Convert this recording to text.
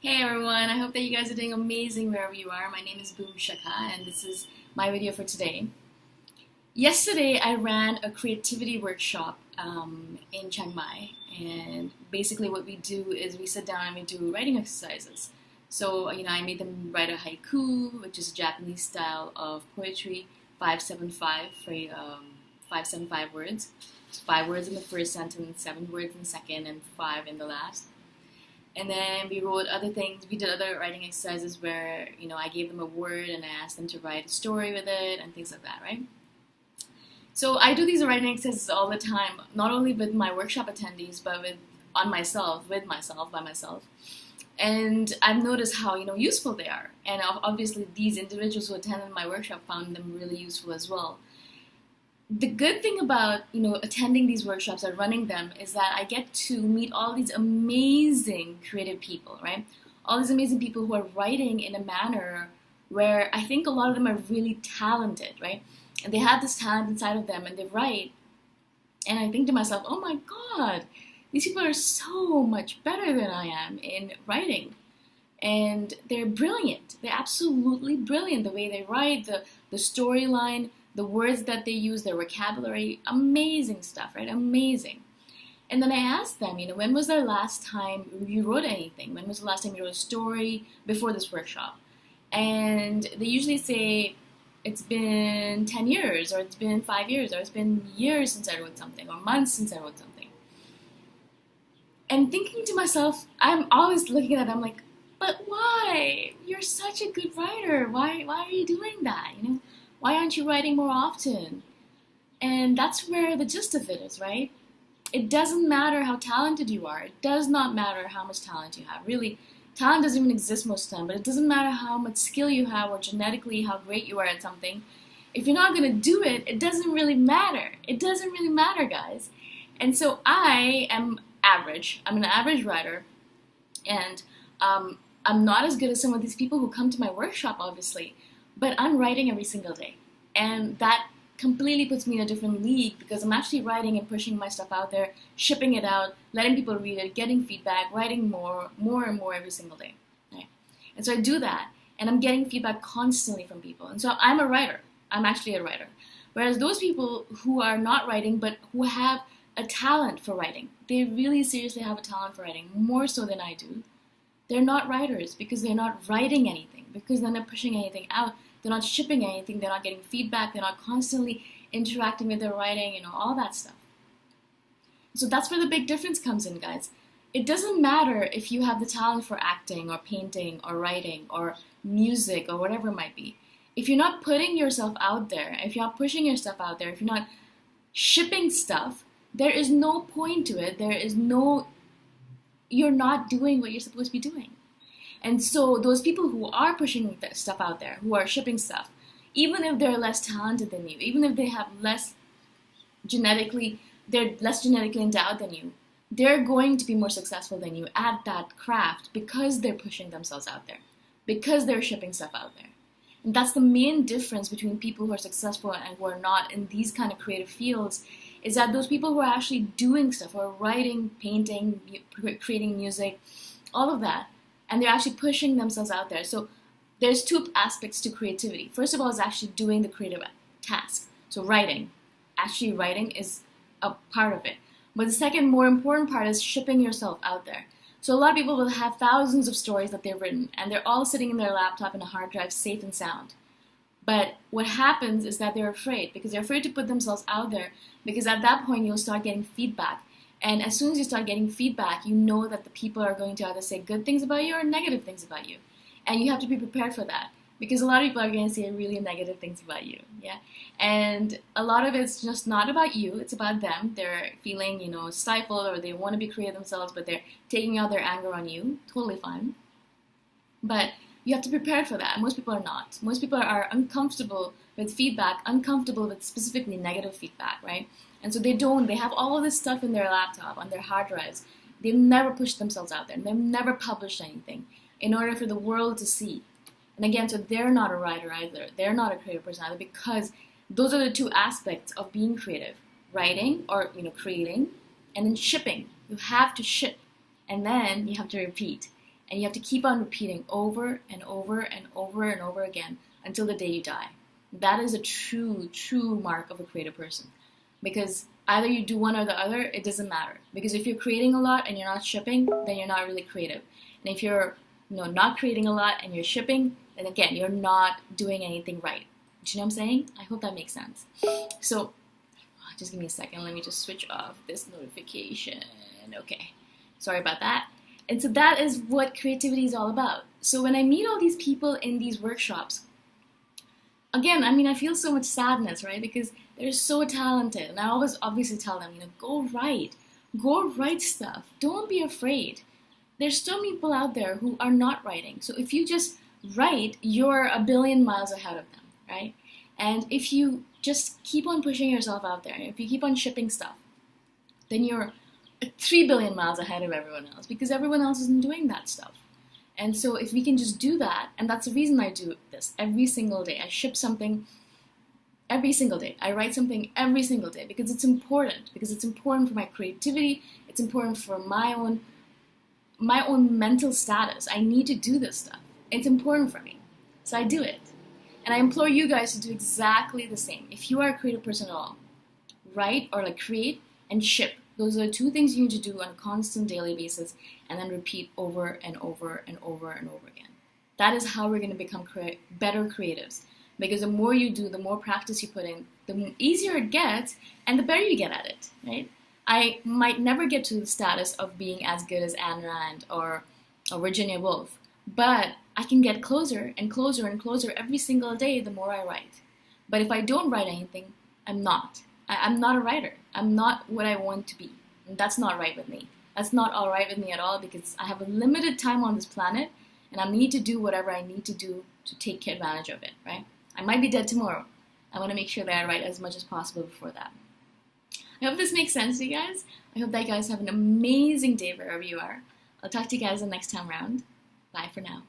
Hey everyone, I hope that you guys are doing amazing wherever you are. My name is Boom Shaka and this is my video for today. Yesterday I ran a creativity workshop in Chiang Mai, and basically what we do is we sit down and we do writing exercises. So, I made them write a haiku, which is a Japanese style of poetry, 575 for 575 words. So 5 words in the first sentence, 7 words in the second, and 5 in the last. And then we wrote other things. We did other writing exercises where, I gave them a word and I asked them to write a story with it and things like that, right? So I do these writing exercises all the time, not only with my workshop attendees, but by myself. And I've noticed how, useful they are. And obviously these individuals who attended my workshop found them really useful as well. The good thing about, attending these workshops or running them is that I get to meet all these amazing creative people, right? All these amazing people who are writing in a manner where I think a lot of them are really talented, right? And they have this talent inside of them and they write. And I think to myself, oh my God, these people are so much better than I am in writing. And they're brilliant. They're absolutely brilliant. The way they write, the storyline, the words that they use, their vocabulary, amazing stuff, right? Amazing. And then I asked them, when was the last time you wrote anything? When was the last time you wrote a story before this workshop? And they usually say, it's been 10 years, or it's been 5 years, or it's been years since I wrote something, or months since I wrote something. And thinking to myself, I'm always looking at it, I'm like, but why? You're such a good writer. Why are you doing that, Why aren't you writing more often? And that's where the gist of it is, right? It doesn't matter how talented you are. It does not matter how much talent you have. Really, talent doesn't even exist most of the time, but it doesn't matter how much skill you have or genetically how great you are at something. If you're not going to do it, it doesn't really matter. It doesn't really matter, guys. And so I am average. I'm an average writer, and I'm not as good as some of these people who come to my workshop, obviously. But I'm writing every single day. And that completely puts me in a different league because I'm actually writing and pushing my stuff out there, shipping it out, letting people read it, getting feedback, writing more and more every single day. Right? And so I do that, and I'm getting feedback constantly from people. And so I'm a writer. I'm actually a writer. Whereas those people who are not writing but who have a talent for writing, they really seriously have a talent for writing, more so than I do. They're not writers because they're not writing anything, because they're not pushing anything out. They're not shipping anything, they're not getting feedback, they're not constantly interacting with their writing, all that stuff. So that's where the big difference comes in, guys. It doesn't matter if you have the talent for acting or painting or writing or music or whatever it might be. If you're not putting yourself out there, if you're not pushing your stuff out there, if you're not shipping stuff, there is no point to it. You're not doing what you're supposed to be doing. And so those people who are pushing stuff out there, who are shipping stuff, even if they're less talented than you, even if they're less genetically endowed than you, they're going to be more successful than you at that craft because they're pushing themselves out there, because they're shipping stuff out there. And that's the main difference between people who are successful and who are not in these kind of creative fields, is that those people who are actually doing stuff, who are writing, painting, creating music, all of that, and they're actually pushing themselves out there. So there's two aspects to creativity. First of all, is actually doing the creative task. So writing. Actually writing is a part of it. But the second more important part is shipping yourself out there. So a lot of people will have thousands of stories that they've written, and they're all sitting in their laptop in a hard drive, safe and sound. But what happens is that they're afraid, because they're afraid to put themselves out there, because at that point you'll start getting feedback. And as soon as you start getting feedback, you know that the people are going to either say good things about you or negative things about you. And you have to be prepared for that, because a lot of people are going to say really negative things about you. Yeah. And a lot of it's just not about you, it's about them. They're feeling, stifled, or they want to be creative themselves, but they're taking out their anger on you. Totally fine. But you have to be prepared for that. Most people are not. Most people are uncomfortable with feedback, uncomfortable with specifically negative feedback, right? And so they have all of this stuff in their laptop, on their hard drives. They've never pushed themselves out there. They've never published anything in order for the world to see. And again, so they're not a writer either. They're not a creative person either, because those are the two aspects of being creative. Writing, or creating, and then shipping. You have to ship, and then you have to repeat. And you have to keep on repeating over and over and over and over again until the day you die. That is a true mark of a creative person. Because either you do one or the other, it doesn't matter. Because if you're creating a lot and you're not shipping, then you're not really creative. And if you're not creating a lot and you're shipping, then again, you're not doing anything right. Do you know what I'm saying? I hope that makes sense. So, just give me a second. Let me just switch off this notification. Okay. Sorry about that. And so that is what creativity is all about. So when I meet all these people in these workshops, again, I feel so much sadness, right? Because they're so talented. And I always obviously tell them, go write stuff. Don't be afraid. There's still people out there who are not writing. So if you just write, you're a billion miles ahead of them, right? And if you just keep on pushing yourself out there, if you keep on shipping stuff, then you're 3 billion miles ahead of everyone else, because everyone else isn't doing that stuff. And so if we can just do that, and that's the reason I do this every single day. I ship something every single day. I write something every single day because it's important. Because it's important for my creativity. It's important for my own mental status. I need to do this stuff. It's important for me. So I do it. And I implore you guys to do exactly the same. If you are a creative person at all, write or create and ship. Those are the two things you need to do on a constant daily basis, and then repeat over and over and over and over again. That is how we're going to become better creatives. Because the more you do, the more practice you put in, the easier it gets, and the better you get at it, right? I might never get to the status of being as good as Ayn Rand or Virginia Woolf, but I can get closer and closer and closer every single day the more I write. But if I don't write anything, I'm not. I'm not a writer. I'm not what I want to be. And that's not right with me. That's not all right with me at all, because I have a limited time on this planet and I need to do whatever I need to do to take advantage of it, right? I might be dead tomorrow. I want to make sure that I write as much as possible before that. I hope this makes sense to you guys. I hope that you guys have an amazing day wherever you are. I'll talk to you guys the next time around. Bye for now.